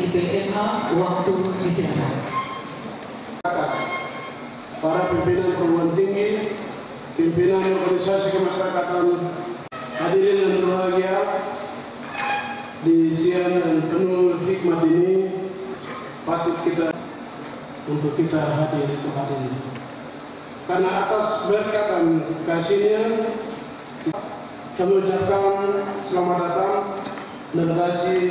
IPMA, waktu disilakan. Para pimpinan perguruan tinggi, pimpinan organisasi kemasyarakatan, hadirin yang berbahagia, di siang yang penuh hikmat ini patut kita untuk kita hadir di tempat ini. Karena atas berkat dan kasihnya kami ucapkan selamat datang delegasi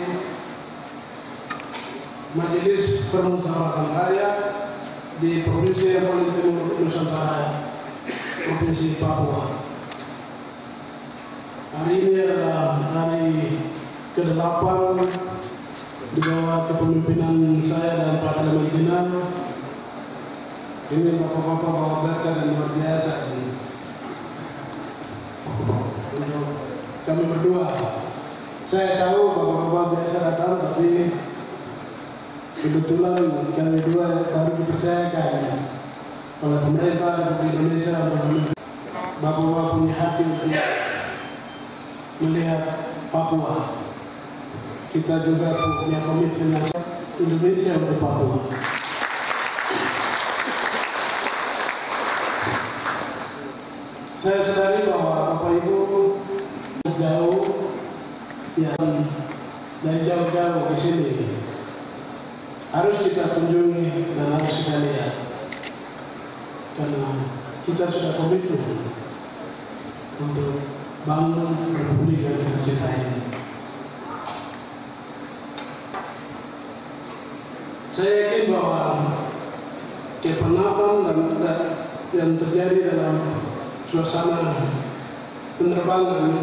Majelis Permusyawaratan Rakyat di Provinsi yang paling timur Nusantara, Provinsi Papua. Hari ini adalah hari ke-8 di bawah kepemimpinan saya dan Pak Clementina. Ini bapak-bapak bawa berkah dan luar biasa. Untuk kami berdua, saya tahu bapak-bapak biasa datang, tapi kebetulan kami dua baru dipercayakan oleh pemerintah Republik Indonesia untuk bapak-bapak punya hati untuk melihat Papua. Kita juga punya komitmen Indonesia untuk Papua. Saya sadari bahwa Bapak Ibu jauh yang dari jauh-jauh di sini harus kita kunjungi dan harus kita lihat, karena kita sudah komitmen untuk bangun Republik yang kita cintai. Saya yakin bahwa kepenatan dan yang terjadi dalam suasana penerbangan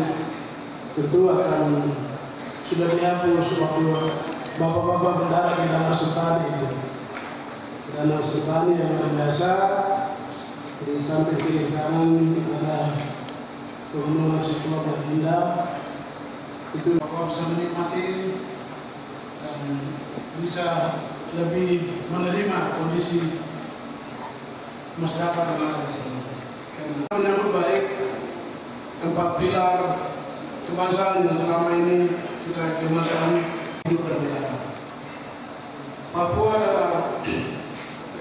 tentu akan sudah dihapus waktu bapak-bapak mendarat di Danau Sentani itu. Danau Sentani yang luar biasa, di samping kiri kanan ada pegunungan Siklop dan indah. Itu bapak bisa menikmati dan bisa lebih menerima kondisi masyarakat yang ada di sini. Menyambut baik tempat pilar kebangsaan yang selama ini kita kembangkan hidup bernegara. Papua adalah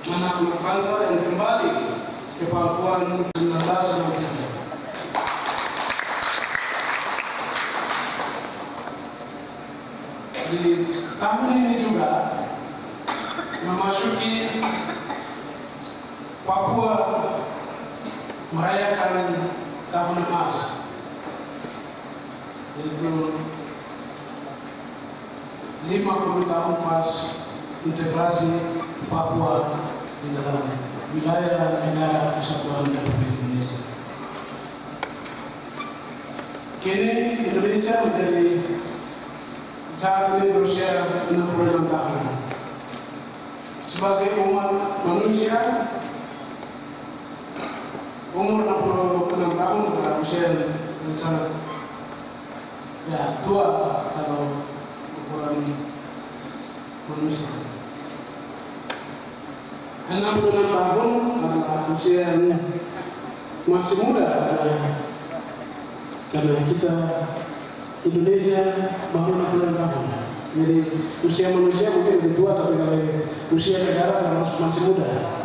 anak bangsa yang kembali ke Papua 1993. Di tahun ini juga memasuki Papua merayakan tahun emas, yaitu 50 tahun pas integrasi Papua di dalam wilayah negara kesatuan Republik Indonesia. Kini Indonesia menjadi saat ini berusia 66 tahun. Sebagai umat manusia, umur 66 tahun adalah usia yang sangat tua kalau ukuran manusia. 66 tahun adalah usia yang masih muda karena kita Indonesia baru 66 tahun. Jadi usia manusia mungkin lebih tua, tapi kalau usia negara masih muda.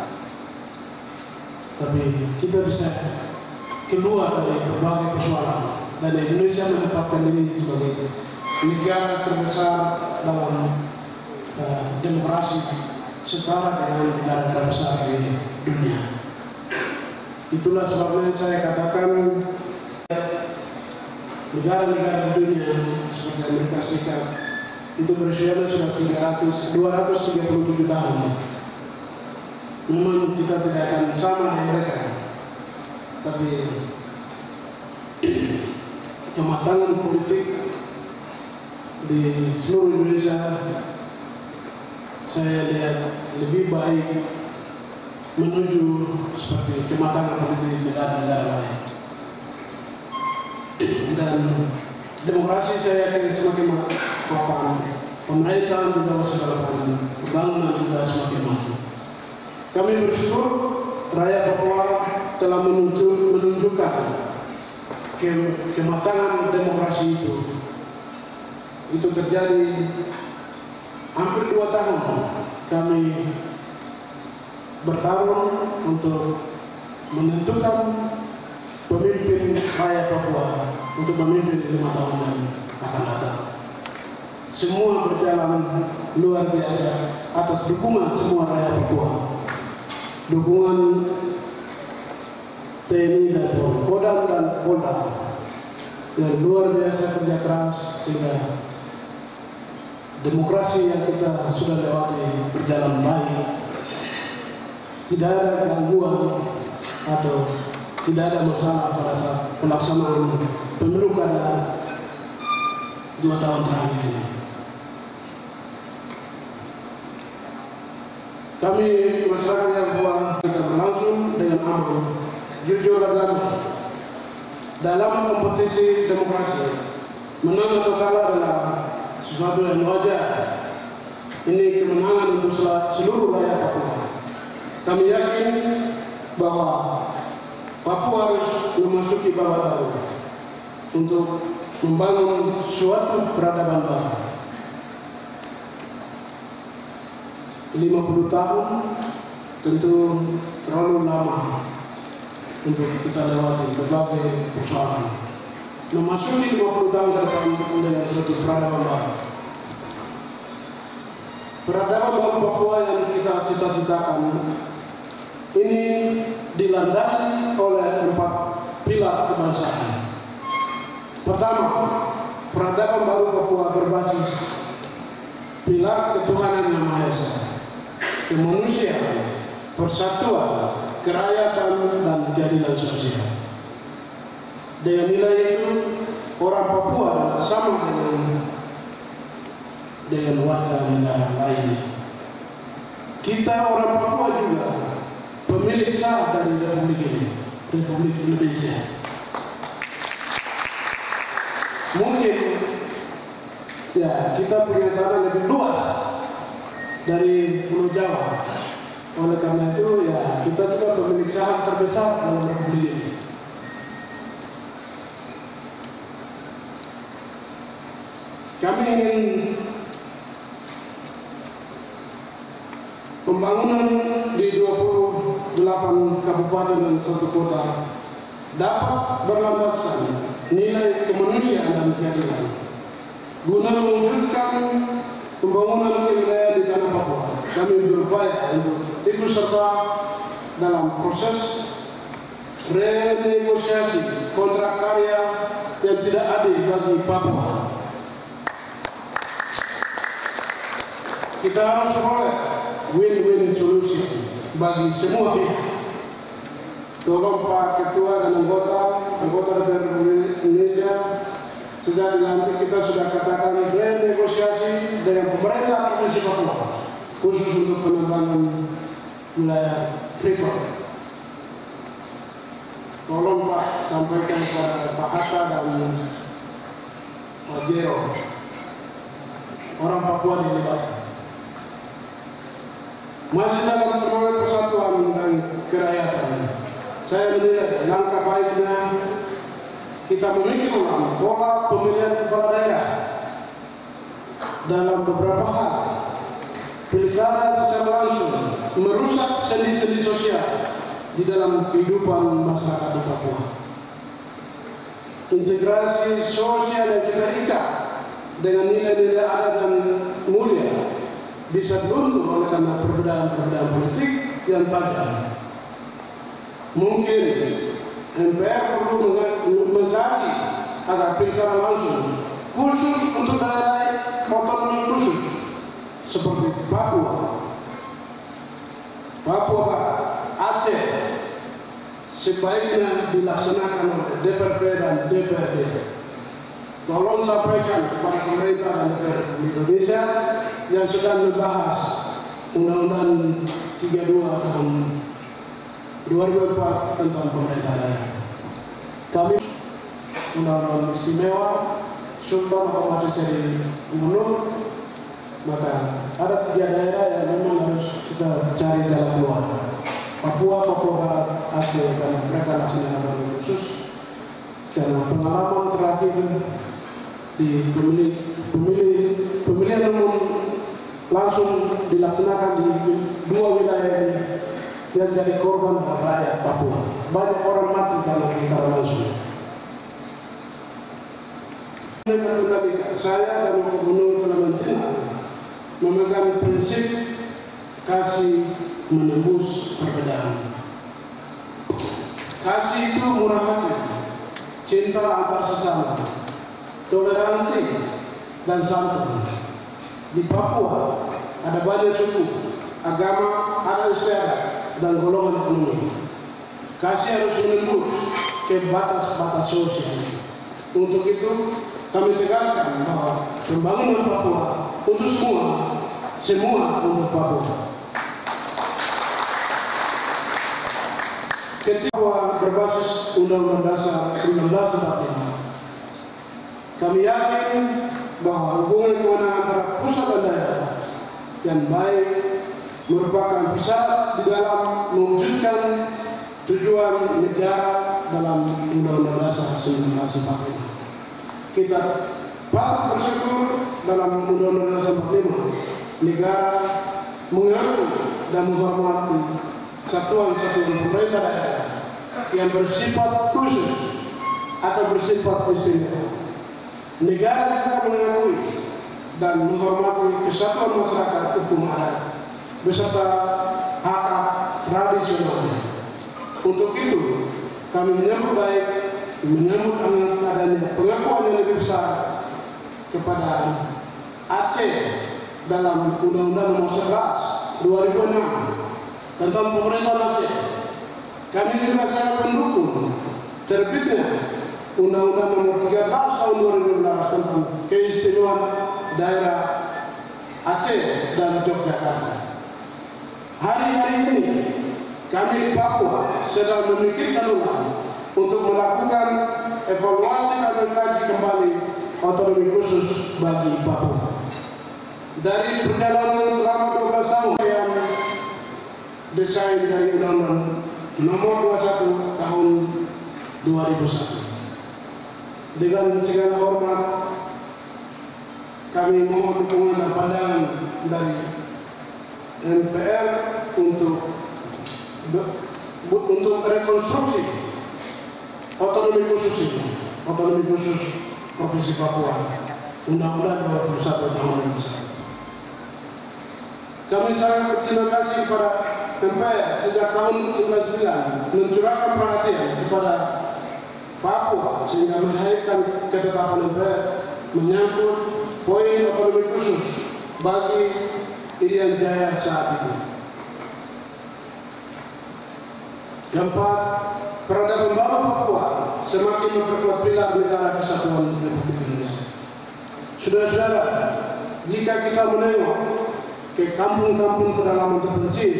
Tapi kita bisa keluar dari berbagai persoalan, dan Indonesia menempatkan diri sebagai negara terbesar dalam demokrasi setara dengan negara terbesar di dunia. Itulah sebabnya saya katakan negara-negara di dunia seperti Amerika Serikat itu berusianya sudah 237 tahun. Memang kita tidak akan sama dengan mereka, tapi kematangan politik di seluruh Indonesia saya lihat lebih baik menuju seperti kematangan politik negara-negara lain. Dan demokrasi saya yakin semakin matang, pemerintahan juga sudah matang, pembangunan juga semakin maju. Kami bersyukur rakyat Papua telah menunjukkan kematangan demokrasi itu terjadi hampir 2 tahun kami bertarung untuk menentukan pemimpin rakyat Papua untuk memimpin 5 tahun yang akan datang. Semua berjalan luar biasa atas dukungan semua rakyat Papua, dukungan TNI dan Polri, Kodam dan Polda yang luar biasa kerja keras sehingga demokrasi yang kita sudah lewati berjalan baik. Tidak ada gangguan atau tidak ada masalah pada saat pelaksanaan pemilu kada 2 tahun terakhir ini. Kami masyarakat yang buat kita berlangsung dengan aman, jujur dan damai dalam kompetisi demokrasi. Menang atau kalah adalah sesuatu yang wajar. Ini kemenangan untuk seluruh rakyat Papua. Kami yakin bahwa Papua harus memasuki babak baru untuk membangun suatu peradaban baru. 50 tahun tentu terlalu lama untuk kita lewati berbagai persoalan. Memasuki 50 tahun ke depan dengan suatu peradaban baru. Peradaban baru Papua yang kita cita-citakan ini dilandasi oleh 4 pilar kebangsaan. Pertama, peradaban baru Papua berbasis pilar ketuhanan yang Maha Esa, kemanusiaan, persatuan, kerakyatan, dan keadilan sosial. Dengan nilai itu, orang Papua adalah sama dengan warga negara lainnya. Kita orang Papua juga pemilik sah dari Republik ini, Republik Indonesia. Mungkin ya kita punya tanah lebih luas dari Pulau Jawa. Oleh karena itu ya kita juga pemilik saham terbesar dalam Republik ini. Kami ingin pembangunan di 28 kabupaten dan 1 kota dapat berlandaskan nilai kemanusiaan dan keadilan guna mewujudkan pembangunan wilayah di tanah Papua. Kami berupaya untuk ikut serta dalam proses renegosiasi kontrak karya yang tidak adil bagi Papua. Kita harus memperoleh win-win solution bagi semua pihak. Tolong Pak Ketua dan anggota Republik Indonesia, sejak dilantik kita sudah katakan renegosiasi dengan pemerintah Provinsi Papua, khusus untuk pengembangan wilayah Freeport. Tolong Pak sampaikan kepada Pak Hatta dan Pak Jero, orang Papua dilibatkan. Masih dalam semangat persatuan dan kerakyatan, saya menilai langkah baiknya kita memikir ulang pola pemilihan kepala daerah dalam beberapa hal. Pilkada secara langsung merusak sendi-sendi sosial di dalam kehidupan masyarakat di Papua. Integrasi sosial yang kita ikat dengan nilai-nilai adat dan mulia bisa luntur oleh karena perbedaan-perbedaan politik yang tajam. Mungkin MPR perlu mengkaji agar pilkada langsung khusus untuk daerah otonomi khusus seperti Papua, Aceh sebaiknya dilaksanakan oleh DPRD dan DPRD. Tolong sampaikan kepada pemerintah dan DPR Indonesia yang sedang membahas Undang-Undang 32 tahun 2004 tentang pemerintah daerah. Kami Undang-Undang Istimewa Sultan otomatis jadi gubernur, maka ada 3 daerah yang memang harus kita cari jalan keluar. Papua Barat, Aceh, karena mereka laksanakan khusus karena pengalaman terakhir di pemilihan umum langsung dilaksanakan di dua wilayah yang jadi korban rakyat Papua. Banyak orang mati karena langsung. Saya dan Gubernur Kalimantan memegang prinsip kasih menembus perbedaan. Kasih itu murah hati, cinta antar sesama, toleransi dan santun. Di Papua ada banyak suku, agama, adat istiadat, dan golongan ekonomi. Kasih harus menembus ke batas-batas sosial. Untuk itu, kami tegaskan bahwa pembangunan Papua untuk semua untuk Papua. Ketika berbasis Undang-Undang Dasar 1945, kami yakin bahwa hubungan kewenangan antara pusat dan daerah yang baik merupakan pisarat di dalam mewujudkan tujuan negara dalam Undang-Undang Dasar 1945. Kita patut bersyukur dalam Undang-Undang Dasar 45 negara mengakui dan menghormati satuan-satuan pemerintah daerah yang bersifat khusus atau bersifat istimewa. Negara juga mengakui dan menghormati kesatuan masyarakat hukum adat beserta hak-hak tradisional. Untuk itu, kami menyambut adanya pengakuan yang lebih besar kepada Aceh dalam Undang-Undang Nomor 11 2006 tentang pemerintahan Aceh. Kami juga sangat mendukung terbitnya Undang-Undang Nomor 13 tahun 2012 tentang keistimewaan daerah Aceh dan Yogyakarta. Hari-hari ini kami di Papua sedang memikirkan ulang untuk melakukan evaluasi dan mengkaji kembali otonomi khusus bagi Papua. Dari perjalanan selama 12 tahun yang desain dari Undang-Undang Nomor 21 tahun 2001. Dengan segala hormat, kami mohon dukungan dan pandangan dari MPR untuk rekonstruksi otonomi khusus ini, otonomi khusus Provinsi Papua, Undang-Undang 21 tahun 2001. Kami sangat berterima kasih kepada MPR sejak tahun 1999 mencurahkan perhatian kepada Papua sehingga melahirkan ketetapan MPR menyangkut poin otonomi khusus bagi Irian Jaya saat itu. Keempat, peradaban baru Papua semakin memperkuat pilar negara kesatuan Republik Indonesia. Saudara-saudara, jika kita menengok ke kampung-kampung pedalaman terpencil,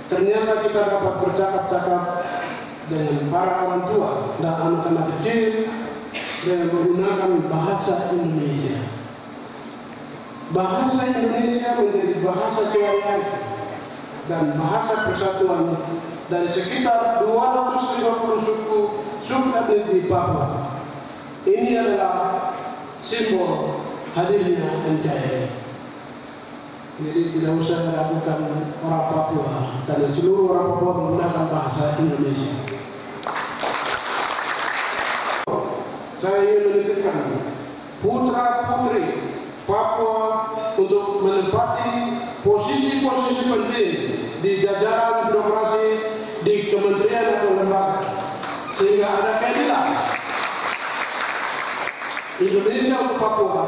ternyata kita dapat bercakap-cakap dengan para orang tua dan anak-anak kecil dengan menggunakan bahasa Indonesia. Bahasa Indonesia menjadi bahasa sehari-hari dan bahasa persatuan dari sekitar 250 suku subetnis di Papua. Ini adalah simbol hadirnya NKRI. Jadi tidak usah meragukan orang Papua, karena seluruh orang Papua menggunakan bahasa Indonesia. Saya ingin menitipkan putra-putri Papua untuk menempati posisi-posisi penting di jajaran birokrasi di kementerian atau lembaga, sehingga ada keadilan Indonesia untuk Papua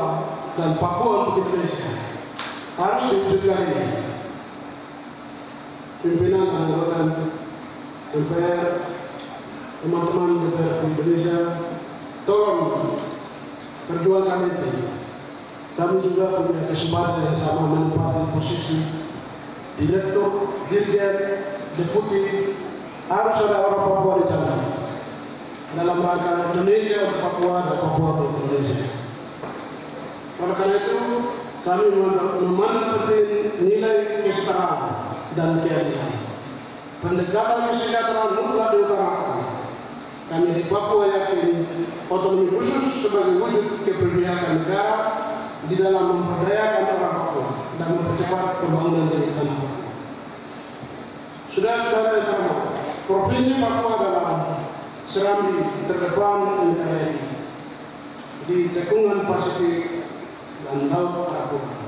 dan Papua untuk Indonesia. Harus diwujudkan ini. Pimpinan anggota MPR, teman-teman DPR Indonesia, tolong perjuangkan itu. Kami juga punya kesempatan yang sama menempati posisi direktur, dirjen, deputi. Harus ada orang Papua di sana dalam rangka Indonesia untuk Papua dan Papua untuk Indonesia. Oleh karena itu, kami memandang penting nilai kesetaraan dan keadilan. Pendekatan kesejahteraan mutlak diutamakan. Kami di Papua yakin otonomi khusus sebagai wujud keberpihakan negara di dalam memberdayakan orang Papua dan pembangunan di tanah Papua. Saudara-saudara yang terhormat, Provinsi Papua adalah serambi terdepan negara ini di cekungan Pasifik dan Laut Arafura.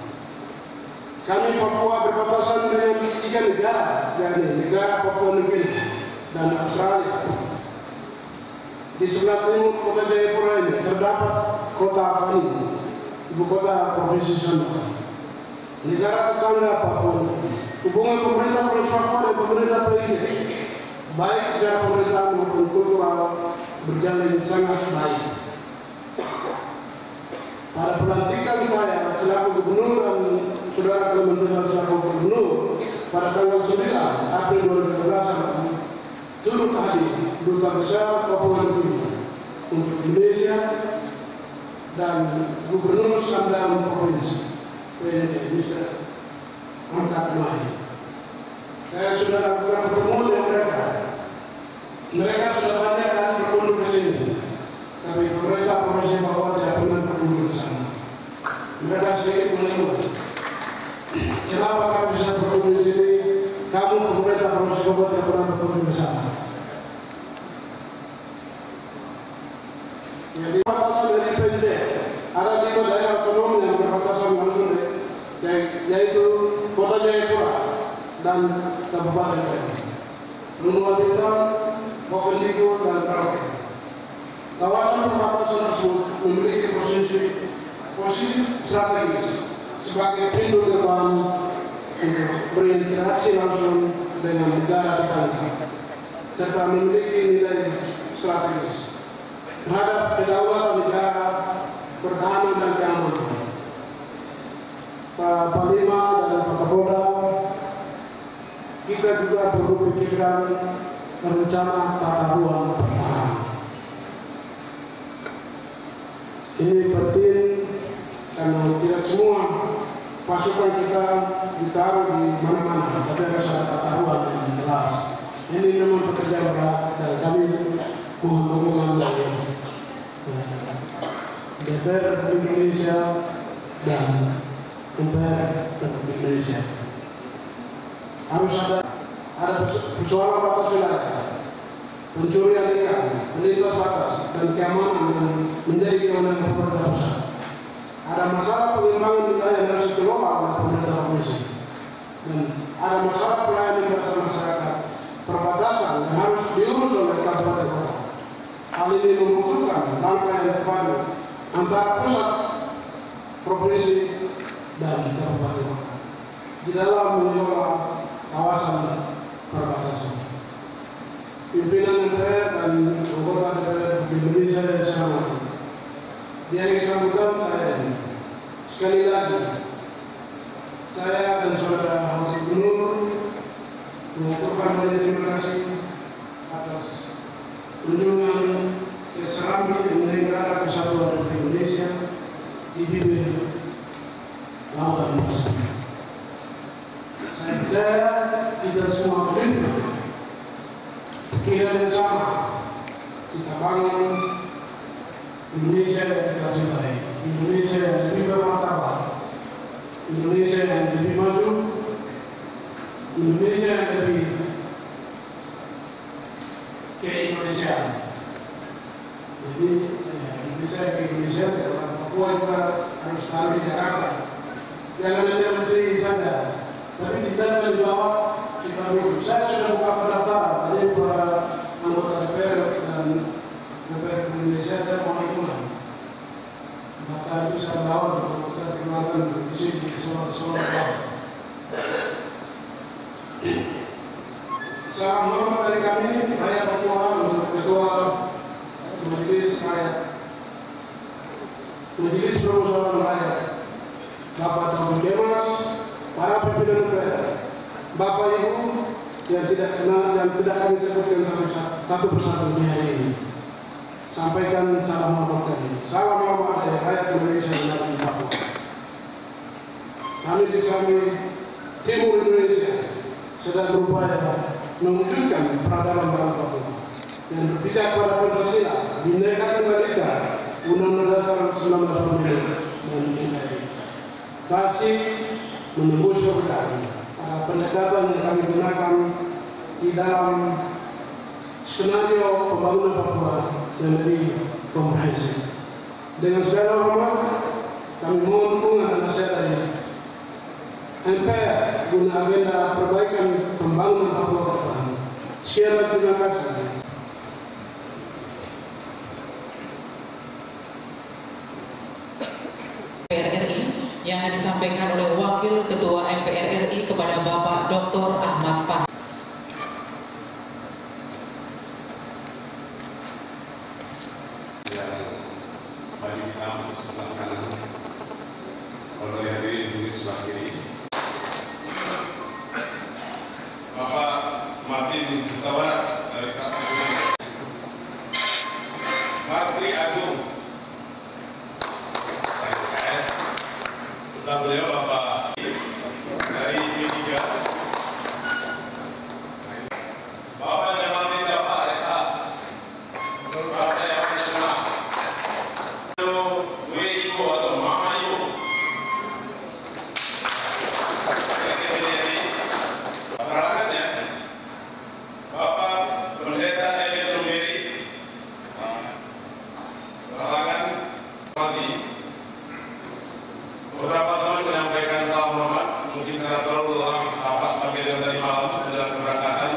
Kami Papua berbatasan dengan 3 negara, yakni negara Papua Nugini dan Australia. Di sebelah timur kota Jayapura ini terdapat kota Avani, ibu kota Provinsi Sumbawa. Negara tetangga Papua Nugini. Hubungan pemerintah Provinsi Papua dan pemerintah PIJ, baik secara pemerintahan maupun kultural, berjalan sangat baik. Pada pelantikan saya selaku gubernur dan saudara Kementerian selaku gubernur pada tanggal 9 April 2013 turut hadir Duta Besar Papua Nugini untuk Indonesia dan Gubernur 9 Provinsi PNJ Mr. Angkat Mai. Saya sudah lakukan bertemu dengan mereka. Mereka sudah banyak kali berkunjung ke sini, tapi pemerintah Provinsi Papua tidak pernah berkunjung ke sana. Mereka sedikit mengeluh. Kenapa kami bisa berkunjung di sini? Kamu pemerintah Provinsi Papua tidak pernah berkunjung ke sana. Jadi batasan dari PNJ ada 5 daerah otonom yang berbatasan langsung, yaitu Kota Jayapura dan Kabupaten Jayapura, Nunuan Bintang, Bovendigul, dan Merauke. Kawasan perbatasan tersebut memiliki posisi strategis sebagai pintu gerbang untuk berinteraksi langsung dengan negara tetangga, serta memiliki nilai strategis terhadap kedaulatan negara, pertahanan dan keamanan. Pak Panglima dan Pak Kapolda, kita juga perlu pikirkan rencana tata ruang pertahanan. Ini penting karena tidak semua pasukan kita ditaruh di mana-mana, tapi harus ada tata ruang yang jelas. Ini memang pekerjaan berat dan kami mohon dukungan dari DPR Indonesia dan MPR Republik Indonesia. Harus ada persoalan batas wilayah, pencurian ikan, lintas batas, dan keamanan yang menjadi kewenangan pemerintah pusat. Ada masalah pengembangan wilayah yang harus dikelola oleh pemerintah provinsi, dan ada masalah pelayanan jasa masyarakat perbatasan yang harus diurus oleh kabupaten kota. Hal ini membutuhkan langkah yang terpadu antara pusat, provinsi, dan kabupaten kota di dalam mengelola kawasan perbatasan. Pimpinan MPR dan anggota DPR di Indonesia yang saya hormati, di akhir sambutan saya ini, sekali lagi saya dan saudara Wakil Gubernur mengaturkan banyak terima kasih atas kunjungan ke Serambi Negara Kesatuan Republik Indonesia di bibir Lautan Pasifik. Saya percaya kita semua berpikir pikiran yang sama, kita bangun Indonesia yang kita cintai, Indonesia yang lebih bermartabat, Indonesia yang lebih maju, Indonesia yang lebih ke-Indonesiaan. Jadi Indonesia dalam Papua juga harus taruh di Jakarta. Jangan hanya menteri saja, tapi kita di bawah kita duduk. Saya sudah buka pendaftaran tadi para anggota DPR dan DPR Indonesia. Saya mau ikutan. Pendaftaran itu saya bawa untuk kita perkenalkan di sini di sekolah-sekolah bawah. Salam hormat dari kami, rakyat Papua, untuk Ketua Majelis Rakyat, Majelis Permusyawaratan Rakyat, Bapak Taufik Kemas, para pimpinan DPR, Bapak Ibu yang tidak kami sebutkan satu persatu di hari ini. Sampaikan salam hormat kami. Salam hormat dari rakyat Indonesia dan Papua. Kami di Serambi Timur Indonesia sedang berupaya mewujudkan peradaban dalam Papua yang berpijak pada Pancasila, Bhinneka Tunggal Ika, Undang-Undang Dasar 1945 dan NKRI. Kasih, menembus surga. Ada pendekatan yang kami gunakan di dalam skenario pembangunan Papua yang lebih komprehensif. Dengan segala hormat, kami mohon dukungan dan nasihat dari MPR guna agenda perbaikan pembangunan Papua ke depan. Sekian dan terima kasih. MPR RI yang disampaikan oleh Wakil Ketua MPR RI kepada Bapak Dr. Ahmad Fahri. Bagi kamu sebelah kanan, kalau yang di sebelah kiri, Bapak Martin Tawar dari fraksi Martri Agung dari PKS, sebelah beliau Bapak dari P3, Bapak Jamal Tawar SH Partai Amanat Nasional. Ibu atau mama ibu penerangannya Bapak Pendeta Elia Lumberi penerangan mati. Beberapa teman menyampaikan salam hormat mungkin karena terlalu lelah rapat sampai dengan tadi malam dalam keberangkatan,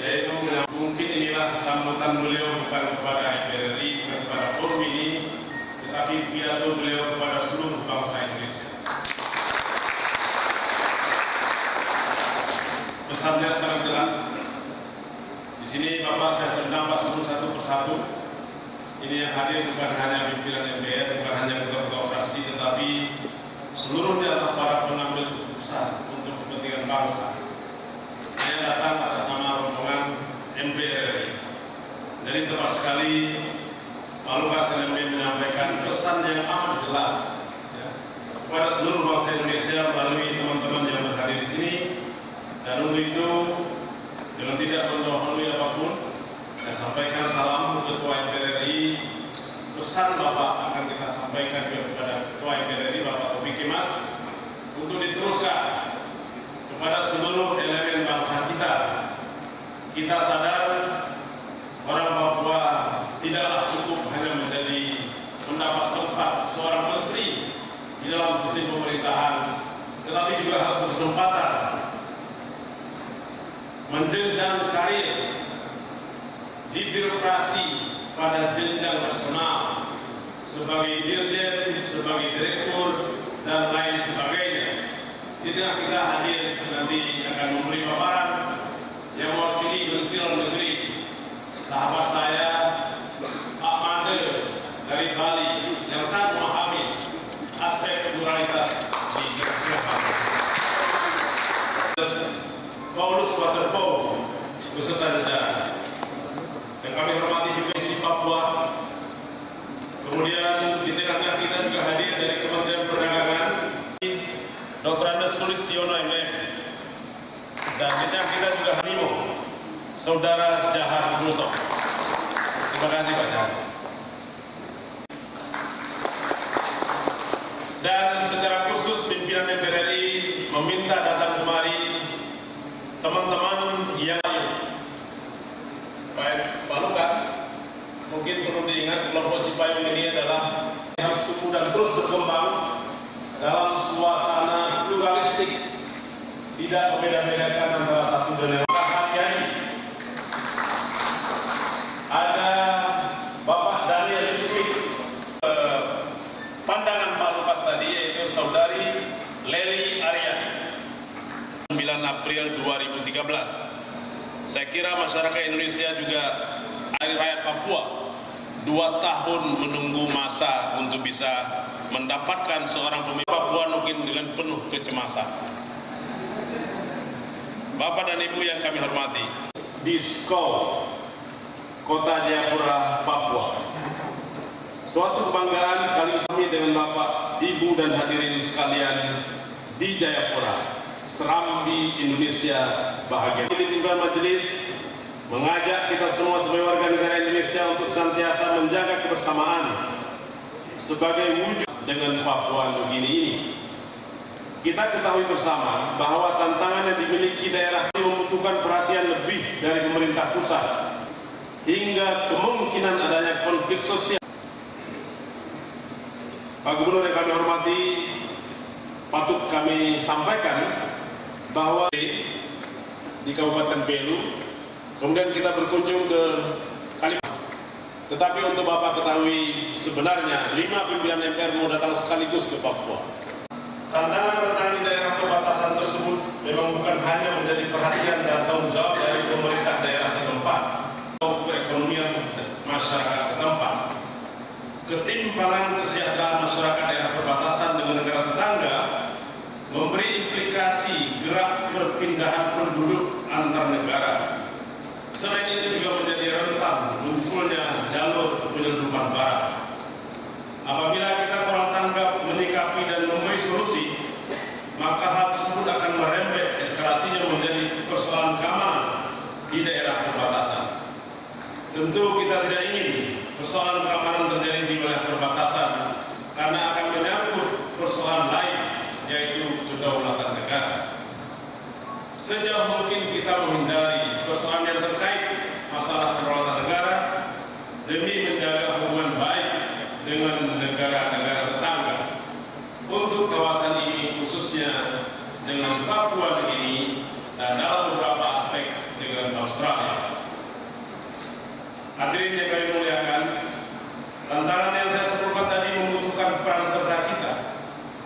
yaitu mungkin inilah sambutan beliau bukan kepada MPRI, bukan kepada forum ini, tetapi pidato beliau kepada seluruh bangsa Indonesia. Pesannya sangat jelas. Di sini Bapak saya sedang sebut satu persatu. Ini yang hadir bukan hanya pimpinan MPR, bukan hanya ketua-ketua fraksi, tetapi seluruhnya adalah para pengambil keputusan untuk kepentingan bangsa. Saya datang atas nama rombongan MPR. Jadi tepat sekali Pak Lukas NMB menyampaikan pesan yang amat jelas ya, kepada seluruh bangsa Indonesia melalui teman-teman yang berhadir di sini. Dan untuk itu, dengan tidak mendahului apapun, saya sampaikan salam Ketua MPR RI. Pesan Bapak akan kita sampaikan kepada Ketua MPR RI Bapak Taufik Kemas untuk diteruskan kepada seluruh elemen bangsa kita. Kita sadar orang Papua tidaklah cukup hanya mendapat tempat seorang menteri di dalam sistem pemerintahan, tetapi juga harus berkesempatan menjenjang karir di birokrasi pada jenjang nasional sebagai dirjen, sebagai direktur, dan lain sebagainya. Di tengah kita hadir nanti akan memberi paparan yang mewakili Menteri Luar Negeri, sahabat saya Pak Made dari Bali yang sangat memahami aspek pluralitas di Jakarta. Paulus Waterpau beserta jajaran yang kami hormati juga isi Papua. Kemudian di tengah-tengah kita juga hadir dari Kementerian Perdagangan Dr. Andes Sulistiono MM, dan di tengah kita juga Hanimo Saudara Jahar Bruto. Terima kasih Pak Jahar. Dan secara khusus pimpinan MPR RI meminta datang kemari teman-teman yang Pak Lukas. Mungkin perlu diingat kelompok Cipayung ini adalah harus tumbuh dan terus berkembang dalam suasana pluralistik, tidak membeda-bedakan antara satu dan yang lain. Ada Bapak Daniel Smith, pandangan Pak Lukas tadi, yaitu Saudari Leli Arya. 9 April 2013. Saya kira masyarakat Indonesia juga dari rakyat Papua 2 tahun menunggu masa untuk bisa mendapatkan seorang pemimpin Papua mungkin dengan penuh kecemasan. Bapak dan Ibu yang kami hormati, di Skau, Kota Jayapura, Papua. Suatu kebanggaan sekaligus kami dengan Bapak, Ibu dan hadirin sekalian di Jayapura. Serambi Indonesia bahagia. Pimpinan majelis mengajak kita semua sebagai warga negara Indonesia untuk senantiasa menjaga kebersamaan sebagai wujud dengan Papua Nugini ini. Kita ketahui bersama bahwa tantangan yang dimiliki daerah membutuhkan perhatian lebih dari pemerintah pusat hingga kemungkinan adanya konflik sosial. Pak Gubernur yang kami hormati, patut kami sampaikan bahwa di Kabupaten Belu, kemudian kita berkunjung ke Kalimantan. Tetapi untuk Bapak ketahui sebenarnya 5 pimpinan MPR mau datang sekaligus ke Papua. Tantangan-tantangan di daerah perbatasan tersebut memang bukan hanya menjadi perhatian dan tanggung jawab dari pemerintah daerah setempat atau perekonomian masyarakat setempat. Ketimpangan kesejahteraan masyarakat daerah perbatasan dengan negara tetangga memberi implikasi gerak perpindahan penduduk antar negara. Selain itu juga menjadi rentan munculnya jalur penyelundupan barang. Apabila kita kurang tanggap menyikapi dan memberi solusi, maka hal tersebut akan merembet eskalasinya menjadi persoalan keamanan di daerah perbatasan. Tentu kita tidak ingin persoalan keamanan terjadi di wilayah perbatasan karena akan menyangkut persoalan lain, yaitu kedaulatan negara. Sejauh mungkin kita menghindari persoalan yang terkait masalah kedaulatan negara demi menjaga hubungan baik dengan negara-negara tetangga. Untuk kawasan ini khususnya dengan Papua ini dan dalam beberapa aspek dengan Australia. Hadirin yang kami muliakan, tantangan yang saya sebutkan tadi membutuhkan peran serta kita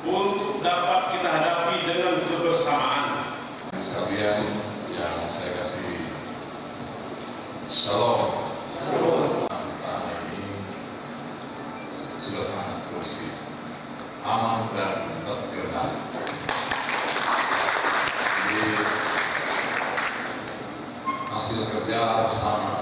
untuk dapat kita hadapi dengan kebersamaan. Sekalian yang saya kasih shalom. Pertama ini sudah sangat kondusif, aman dan terkendali. Jadi hasil kerja bersama